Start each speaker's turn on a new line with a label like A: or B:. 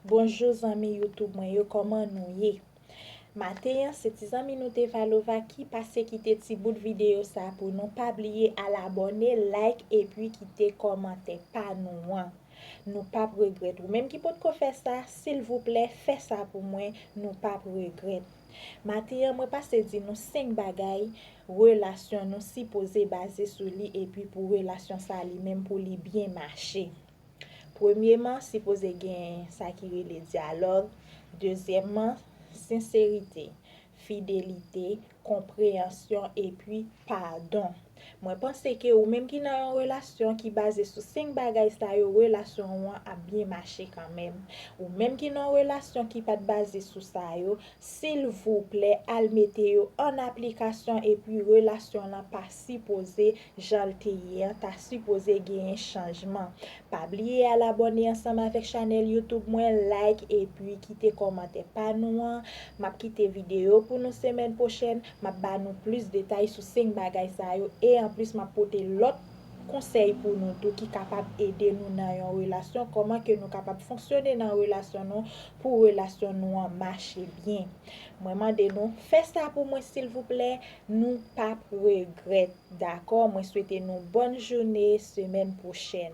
A: Bonjour zami YouTube mwen yo, koman nou ye? Matin, se ti zami nou te valova ki pase kite ti bout video sa pou nou pa bliye al abone, like et puis kite komante pa nou an. Nou pa regret. Ou même ki pot ko fè ça, s'il vous plaît, fè ça pour moi, nou pa regret. Matin, moi pase di nou 5 bagay, relasyon nou si pose basé sur li et puis pour relasyon sa li même pour li bien marcher. Premièrement, si pose gen sa ki le dialogue. Deuxièmement, sincérité, fidélité, compréhension et puis pardon. Moi pense que ou même qui nan une relation qui basée sur 5 bagay sa yo, relation a bien marché quand même. Ou même qui nan relation qui pas basée sur ça yo, s'il vous plaît, al mette yo en application et puis relation là pas supposé jalte hier, ta supposé gagner changement. Pas oublier à l'abonner ensemble avec channel YouTube moi, like et puis quitter commentaire pas nous. M'a quitter vidéo pour nous semaine prochaine, m'a ba nous plus détails sur 5 bagay sa yo et en plus m'a porter l'autre conseil pour nous tout qui capable aider nous dans une relation, comment que nous capable fonctionner dans relation nous pour relation nous marcher bien. Moi mande nous faites ça pour moi s'il vous plaît, nous pas regret. D'accord, moi souhaiter nous bonne journée, semaine prochaine.